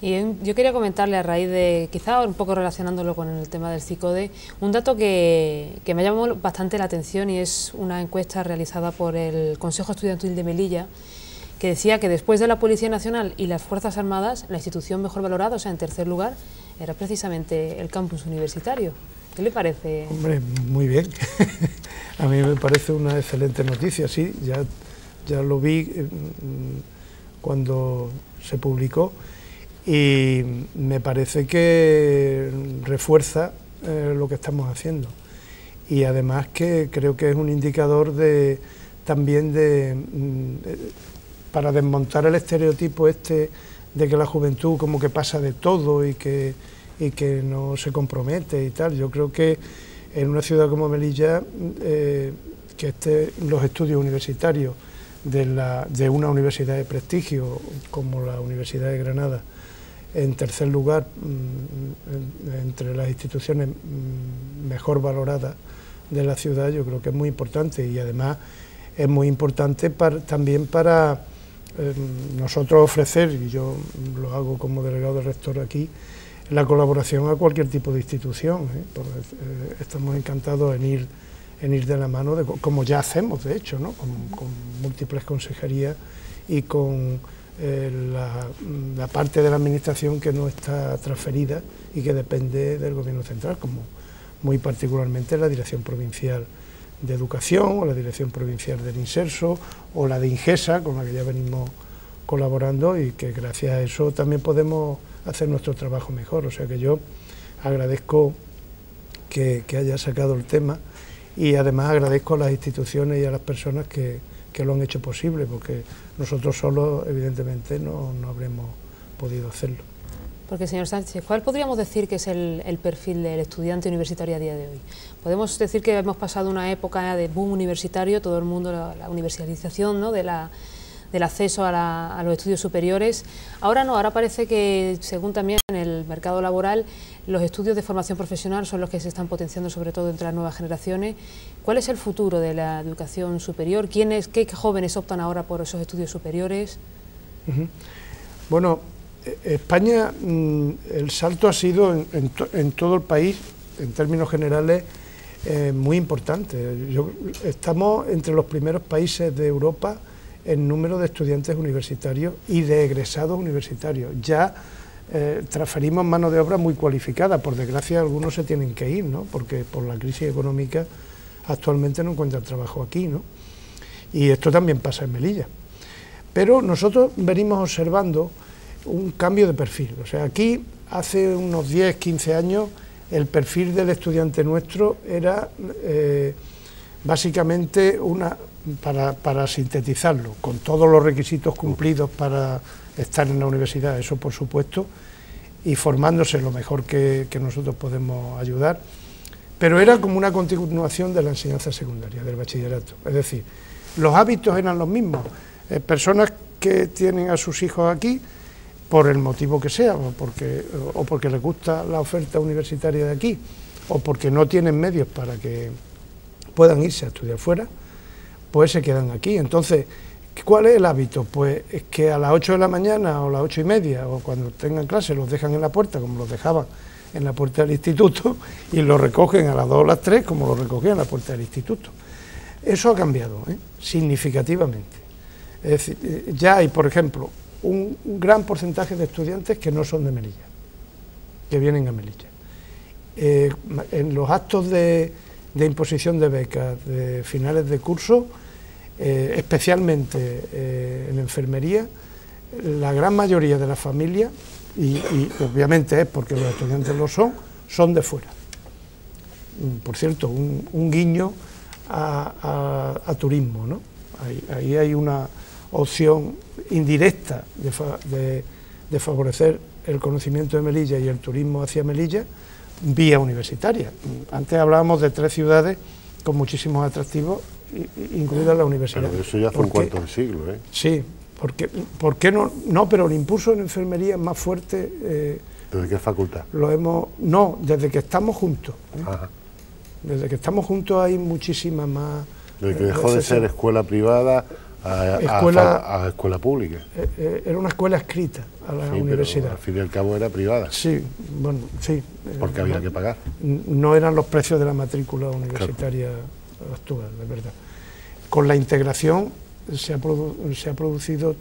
Y yo quería comentarle, a raíz de, quizá un poco relacionándolo con el tema del CICODE, un dato que me llamó bastante la atención, y es una encuesta realizada por el Consejo Estudiantil de Melilla, que decía que después de la Policía Nacional y las Fuerzas Armadas, la institución mejor valorada, o sea, en tercer lugar, era precisamente el campus universitario. ¿Qué le parece? Hombre, muy bien. A mí me parece una excelente noticia, sí, ya lo vi cuando se publicó, y me parece que refuerza lo que estamos haciendo, y además que creo que es un indicador también para desmontar el estereotipo de que la juventud como que pasa de todo y que no se compromete y tal. Yo creo que en una ciudad como Melilla, que los estudios universitarios de una universidad de prestigio como la Universidad de Granada, en tercer lugar entre las instituciones mejor valoradas de la ciudad, yo creo que es muy importante, y además es muy importante también para nosotros ofrecer, y yo lo hago como delegado de rector aquí, la colaboración a cualquier tipo de institución, estamos encantados en ir de la mano, como ya hacemos de hecho, ¿no? con múltiples consejerías y con la parte de la administración que no está transferida y que depende del Gobierno central, como muy particularmente la Dirección Provincial de Educación, o la Dirección Provincial del Inserso, o la de Ingesa, con la que ya venimos colaborando, y que gracias a eso también podemos hacer nuestro trabajo mejor. O sea que yo agradezco que haya sacado el tema, y además agradezco a las instituciones y a las personas que lo han hecho posible, porque nosotros solos evidentemente no habremos podido hacerlo. Porque, señor Sánchez, ¿cuál podríamos decir que es el perfil del estudiante universitario a día de hoy? Podemos decir que hemos pasado una época de boom universitario, todo el mundo, la universalización, ¿no?, del acceso a los estudios superiores. Ahora no, ahora parece que, según también en el mercado laboral, los estudios de formación profesional son los que se están potenciando, sobre todo entre las nuevas generaciones. ¿Cuál es el futuro de la educación superior? ¿Qué jóvenes optan ahora por esos estudios superiores? Bueno, España, el salto ha sido en todo el país, en términos generales, muy importante. Estamos entre los primeros países de Europa en número de estudiantes universitarios y de egresados universitarios. Ya transferimos mano de obra muy cualificada. Por desgracia, algunos se tienen que ir, ¿no?, porque por la crisis económica actualmente no encuentran trabajo aquí, ¿no? Y esto también pasa en Melilla. Pero nosotros venimos observando un cambio de perfil. O sea, aquí hace unos 10, 15 años el perfil del estudiante nuestro era básicamente para sintetizarlo, con todos los requisitos cumplidos para estar en la universidad, eso por supuesto, y formándose lo mejor que nosotros podemos ayudar, pero era como una continuación de la enseñanza secundaria, del bachillerato. Es decir, los hábitos eran los mismos. Personas que tienen a sus hijos aquí, por el motivo que sea, o porque les gusta la oferta universitaria de aquí, o porque no tienen medios para que puedan irse a estudiar fuera, pues se quedan aquí. Entonces, ¿cuál es el hábito? Pues es que a las 8 de la mañana o las 8:30, o cuando tengan clase, los dejan en la puerta, como los dejaban en la puerta del instituto, y los recogen a las 2 o las 3, como los recogían en la puerta del instituto. Eso ha cambiado, significativamente. Es decir, ya hay, por ejemplo, un gran porcentaje de estudiantes que no son de Melilla, que vienen a Melilla. En los actos de imposición de becas de finales de curso, especialmente en enfermería, la gran mayoría de las familias, y obviamente es porque los estudiantes lo son de fuera. por cierto, un guiño a turismo, ¿no? Ahí hay una opción indirecta de favorecer el conocimiento de Melilla y el turismo hacia Melilla vía universitaria. Antes hablábamos de 3 ciudades con muchísimos atractivos, incluida la universidad. Pero eso ya fue un cuarto de siglo, ¿eh? Sí, ¿por qué no? No, pero el impulso en enfermería es más fuerte. ¿Desde qué facultad? No, desde que estamos juntos. Ajá. Desde que estamos juntos hay muchísimas más. Desde que dejó de ser escuela privada a escuela pública. Era una escuela escrita a la universidad. Pero al fin y al cabo era privada. Sí, bueno, sí. Porque había que pagar. No eran los precios de la matrícula universitaria actual, de verdad. Con la integración se ha producido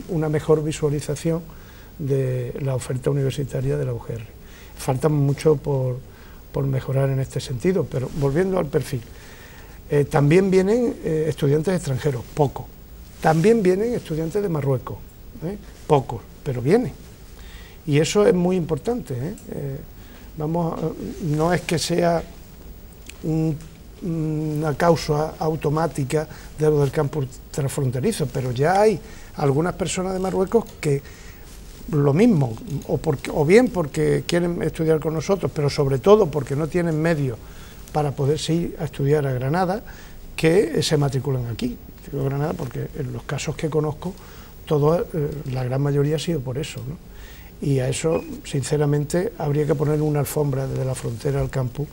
una mejor visualización de la oferta universitaria de la UGR. Falta mucho por mejorar en este sentido, pero volviendo al perfil. También vienen estudiantes extranjeros, pocos. También vienen estudiantes de Marruecos, pocos, pero vienen. Y eso es muy importante. No es que sea una causa automática de lo del campus transfronterizo, pero ya hay algunas personas de Marruecos que lo mismo, o bien porque quieren estudiar con nosotros, pero sobre todo porque no tienen medios para poderse ir a estudiar a Granada, que se matriculan aquí. Digo Granada porque en los casos que conozco, la gran mayoría ha sido por eso, ¿no? Y a eso, sinceramente, habría que poner una alfombra desde la frontera al campus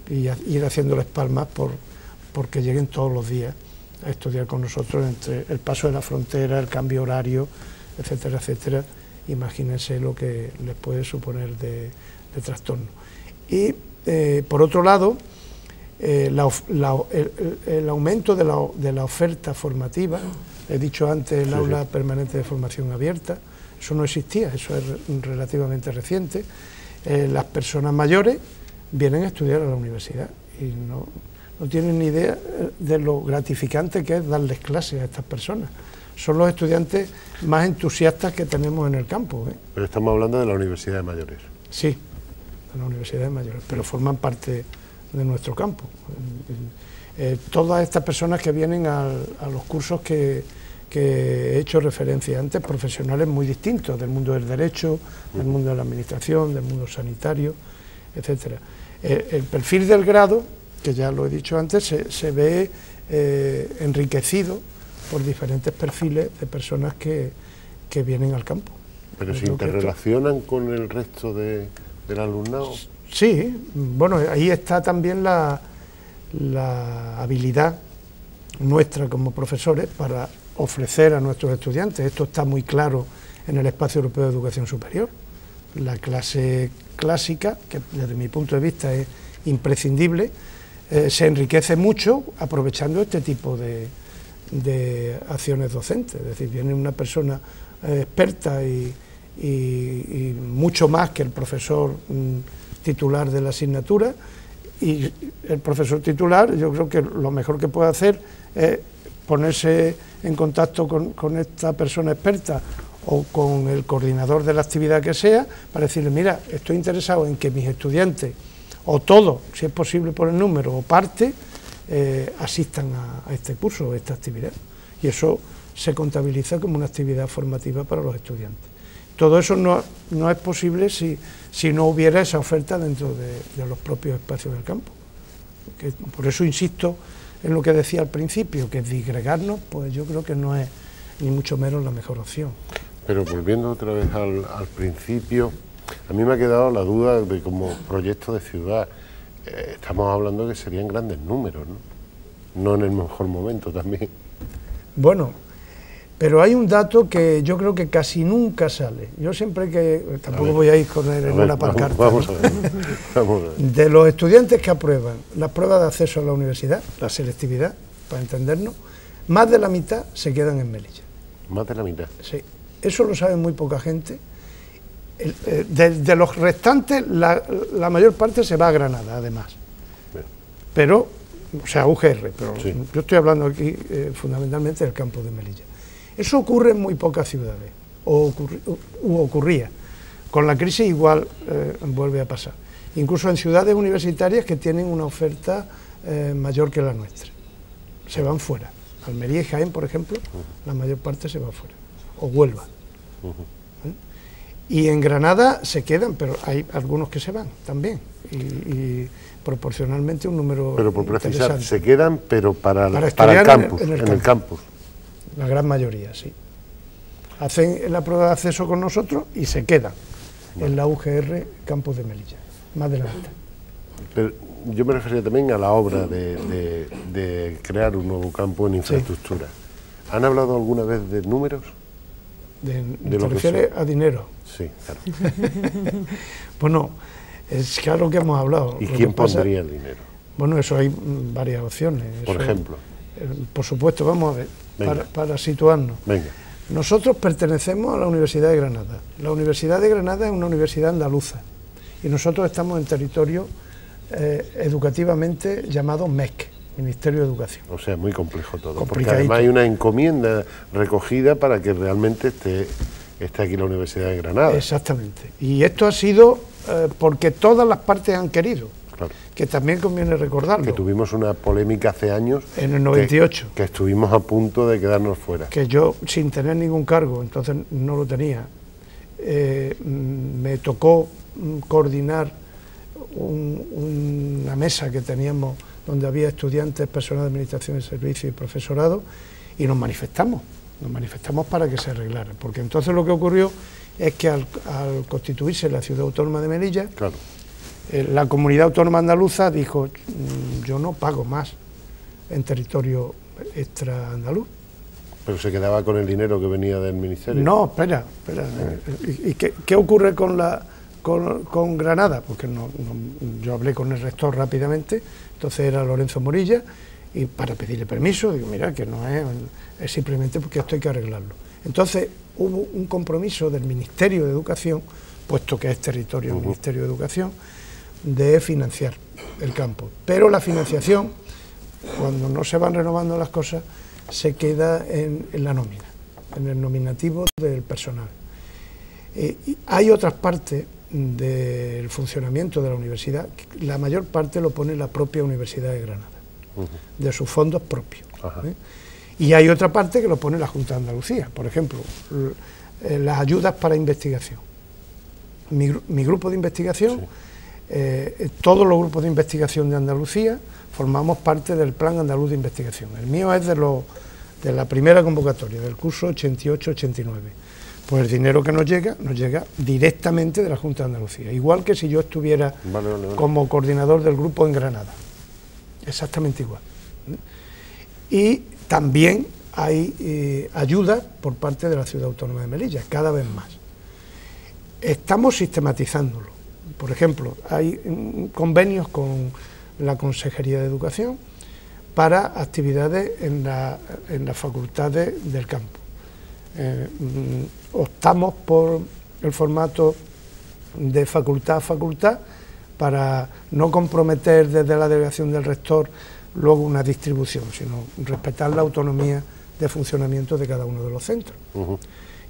y ir haciéndoles palmas porque lleguen todos los días a estudiar con nosotros, entre el paso de la frontera, el cambio horario, etcétera, etcétera. Imagínense lo que les puede suponer de trastorno. Y por otro lado, el aumento de la oferta formativa, he dicho antes el aula permanente de formación abierta, eso no existía, eso es relativamente reciente. Las personas mayores vienen a estudiar a la universidad y no tienen ni idea de lo gratificante que es darles clases a estas personas. Son los estudiantes más entusiastas que tenemos en el campo. Pero estamos hablando de la Universidad de Mayores. Sí, de la Universidad de Mayores, pero forman parte de nuestro campo. Todas estas personas que vienen a los cursos que he hecho referencia antes, profesionales muy distintos, del mundo del derecho, del mundo de la administración, del mundo sanitario, etcétera. El perfil del grado, que ya lo he dicho antes, se ve enriquecido por diferentes perfiles de personas que vienen al campo. ¿Pero se interrelacionan con el resto del alumnado? Sí, bueno, ahí está también la habilidad nuestra como profesores para ofrecer a nuestros estudiantes. Esto está muy claro en el Espacio Europeo de Educación Superior. La clase clásica, que desde mi punto de vista es imprescindible, se enriquece mucho aprovechando este tipo de acciones docentes. Es decir, viene una persona experta y mucho más que el profesor titular de la asignatura, y el profesor titular, yo creo que lo mejor que puede hacer es ponerse en contacto con esta persona experta o con el coordinador de la actividad que sea, para decirle, mira, estoy interesado en que mis estudiantes, o todos, si es posible por el número, o parte, asistan a este curso, a esta actividad. Y eso se contabiliza como una actividad formativa para los estudiantes. Todo eso no es posible si no hubiera esa oferta dentro de los propios espacios del campo. Por eso insisto en lo que decía al principio, que disgregarnos, pues yo creo que no es ni mucho menos la mejor opción. Pero volviendo otra vez al principio, a mí me ha quedado la duda de como proyecto de ciudad. Estamos hablando que serían grandes números, ¿no? No en el mejor momento también. Bueno, pero hay un dato que yo creo que casi nunca sale. Yo siempre tampoco voy a ir con él en una pancarta. Vamos a ver. De los estudiantes que aprueban las pruebas de acceso a la universidad, la selectividad, para entendernos, más de la mitad se quedan en Melilla. ¿Más de la mitad? Sí, eso lo sabe muy poca gente. De los restantes, la mayor parte se va a Granada, además. Bien. Pero, o sea, UGR, pero sí. Yo estoy hablando aquí fundamentalmente del campo de Melilla. Eso ocurre en muy pocas ciudades, ocurría. Con la crisis igual vuelve a pasar. incluso en ciudades universitarias que tienen una oferta mayor que la nuestra. Se van fuera. Almería y Jaén, por ejemplo, la mayor parte se va fuera. O Huelva. Y en Granada se quedan, pero hay algunos que se van también. Y proporcionalmente un número. Pero por precisar, se quedan, pero para el campus, en el campus. La gran mayoría, sí. Hacen la prueba de acceso con nosotros y se quedan en la UGR Campus de Melilla, más de la mitad. Pero yo me refería también a la obra de crear un nuevo campo en infraestructura. Sí. ¿Han hablado alguna vez de números? ¿Te refieres a dinero? Sí, claro. Bueno, es claro que hemos hablado. ¿Y quién pondría el dinero? Bueno, eso hay varias opciones. Por ejemplo. Por supuesto, vamos a ver, para situarnos. Venga. Nosotros pertenecemos a la Universidad de Granada. La Universidad de Granada es una universidad andaluza y nosotros estamos en territorio educativamente llamado MEC, Ministerio de Educación. O sea, muy complejo todo, porque además hay una encomienda recogida para que realmente esté aquí la Universidad de Granada. Exactamente. Y esto ha sido porque todas las partes han querido. Claro. Que también conviene recordarlo. Que tuvimos una polémica hace años. En el 98. Que estuvimos a punto de quedarnos fuera. Que yo, sin tener ningún cargo, entonces no lo tenía, me tocó coordinar una mesa que teníamos donde había estudiantes, personal de administración y servicios y profesorado, y nos manifestamos para que se arreglara. Porque entonces lo que ocurrió es que al constituirse la Ciudad Autónoma de Melilla, claro, la comunidad autónoma andaluza dijo, yo no pago más en territorio extra andaluz. Pero se quedaba con el dinero que venía del ministerio. No, espera. ¿Y qué ocurre con Granada? Porque yo hablé con el rector rápidamente, entonces era Lorenzo Morilla, y para pedirle permiso, digo, mira, que no es simplemente porque esto hay que arreglarlo. Entonces hubo un compromiso del Ministerio de Educación, puesto que es territorio del Ministerio de Educación, de financiar el campo. Pero la financiación, cuando no se van renovando las cosas, se queda en la nómina, en el nominativo del personal. Y hay otras partes del funcionamiento de la universidad, la mayor parte lo pone la propia Universidad de Granada, de sus fondos propios. Y hay otra parte que lo pone la Junta de Andalucía, por ejemplo, las ayudas para investigación. Mi grupo de investigación, todos los grupos de investigación de Andalucía formamos parte del Plan Andaluz de Investigación. El mío es de la primera convocatoria, del curso 88-89. Pues el dinero que nos llega directamente de la Junta de Andalucía, igual que si yo estuviera como coordinador del grupo en Granada, exactamente igual. Y también hay ayuda por parte de la Ciudad Autónoma de Melilla, cada vez más. Estamos sistematizándolo. Por ejemplo, hay convenios con la Consejería de Educación para actividades en las facultades del campo. Optamos por el formato de facultad a facultad para no comprometer desde la delegación del rector luego una distribución, sino respetar la autonomía de funcionamiento de cada uno de los centros.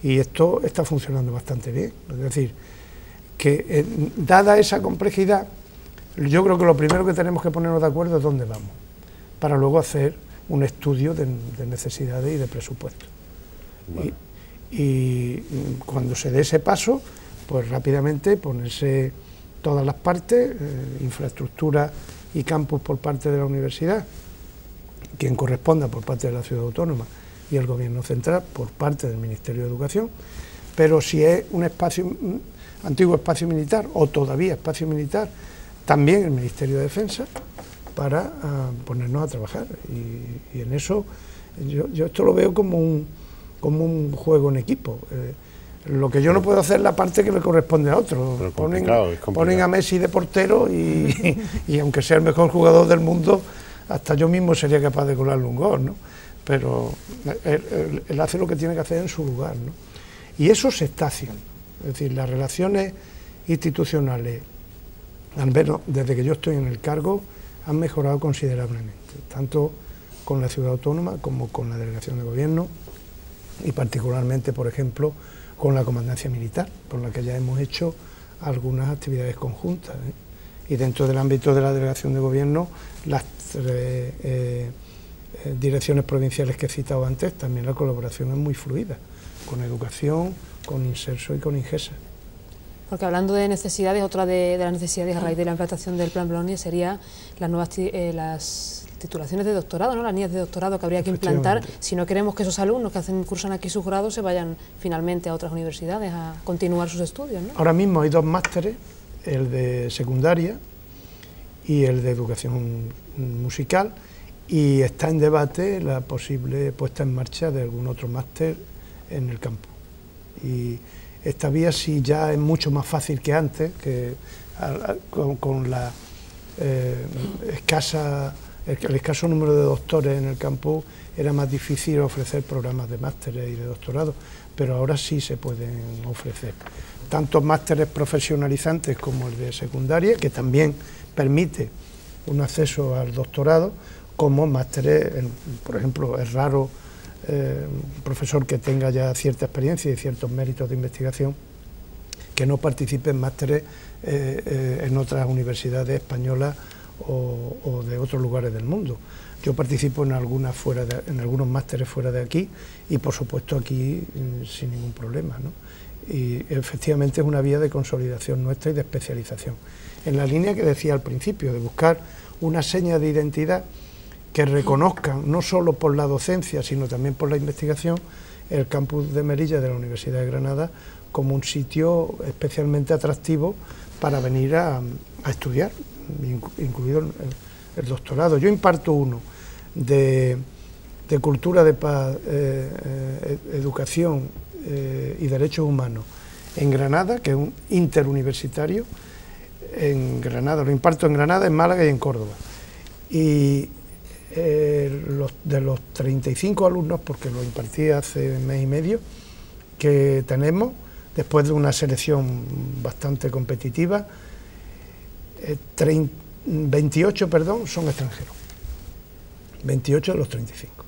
Y esto está funcionando bastante bien. Es decir, que dada esa complejidad, yo creo que lo primero que tenemos que ponernos de acuerdo es dónde vamos, para luego hacer un estudio de necesidades y de presupuesto. Vale. Y cuando se dé ese paso, pues rápidamente ponerse todas las partes, infraestructura y campus por parte de la universidad, quien corresponda por parte de la Ciudad Autónoma y el Gobierno Central por parte del Ministerio de Educación, pero si es un antiguo espacio militar o todavía espacio militar, también el Ministerio de Defensa, para ponernos a trabajar. Y en eso yo esto lo veo como un juego en equipo. Lo que yo no puedo hacer es la parte que le corresponde a otro. Ponen a Messi de portero y aunque sea el mejor jugador del mundo, hasta yo mismo sería capaz de colarle un gol, ¿no? Pero él hace lo que tiene que hacer en su lugar, ¿no? Y eso se está haciendo. Es decir, las relaciones institucionales, al menos desde que yo estoy en el cargo, han mejorado considerablemente, tanto con la Ciudad Autónoma como con la Delegación de Gobierno y particularmente, por ejemplo, con la Comandancia Militar, con la que ya hemos hecho algunas actividades conjuntas, y dentro del ámbito de la delegación de gobierno, las direcciones provinciales que he citado antes, también la colaboración es muy fluida, con educación, con Inserso y con Ingesa. Porque hablando de necesidades, otra de las necesidades a raíz de la implantación del Plan Bolonia sería las nuevas las titulaciones de doctorado, ¿no? Las líneas de doctorado que habría que implantar si no queremos que esos alumnos que cursan aquí sus grados se vayan finalmente a otras universidades a continuar sus estudios, ¿no? Ahora mismo hay 2 másteres, el de secundaria y el de educación musical, y está en debate la posible puesta en marcha de algún otro máster en el campo. Y esta vía sí ya es mucho más fácil que antes, que con la el escaso número de doctores en el campo era más difícil ofrecer programas de másteres y de doctorado, pero ahora sí se pueden ofrecer. Tanto másteres profesionalizantes como el de secundaria, que también permite un acceso al doctorado, como másteres, por ejemplo, es raro un profesor que tenga ya cierta experiencia y ciertos méritos de investigación que no participe en másteres en otras universidades españolas o de otros lugares del mundo. Yo participo en algunos másteres fuera de aquí y por supuesto aquí sin ningún problema, ¿no? Y efectivamente es una vía de consolidación nuestra y de especialización. En la línea que decía al principio, de buscar una seña de identidad que reconozcan, no solo por la docencia, sino también por la investigación, el campus de Melilla de la Universidad de Granada como un sitio especialmente atractivo para venir a estudiar, incluido el doctorado. Yo imparto uno de cultura de paz, educación y derechos humanos en Granada, que es un interuniversitario, en Granada, lo imparto en Granada, en Málaga y en Córdoba. Y de los 35 alumnos, porque lo impartí hace mes y medio, que tenemos, después de una selección bastante competitiva, 28 son extranjeros, 28 de los 35,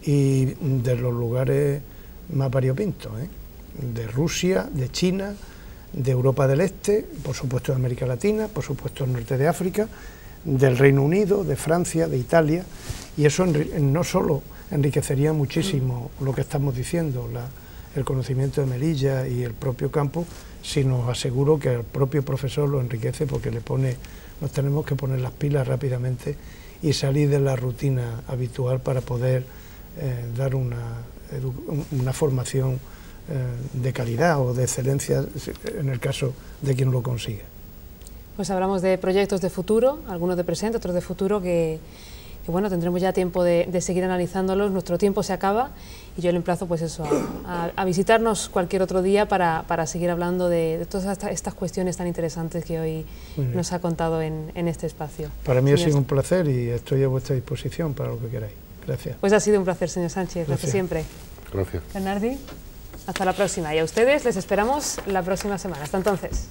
y de los lugares más variopintos, de Rusia, de China, de Europa del Este, por supuesto de América Latina, por supuesto del norte de África, del Reino Unido, de Francia, de Italia, y eso no solo enriquecería muchísimo lo que estamos diciendo, el conocimiento de Melilla y el propio campus, sino aseguro que el propio profesor lo enriquece porque nos tenemos que poner las pilas rápidamente y salir de la rutina habitual para poder dar una formación de calidad o de excelencia en el caso de quien lo consiga. Pues hablamos de proyectos de futuro, algunos de presente, otros de futuro, que bueno, tendremos ya tiempo de seguir analizándolos. Nuestro tiempo se acaba y yo le emplazo pues eso, a visitarnos cualquier otro día para seguir hablando de todas estas cuestiones tan interesantes que hoy nos ha contado en este espacio. Para mí ha sido un placer y estoy a vuestra disposición para lo que queráis. Gracias. Pues ha sido un placer, señor Sánchez. Gracias siempre. Gracias. Bernardi, hasta la próxima. Y a ustedes les esperamos la próxima semana. Hasta entonces.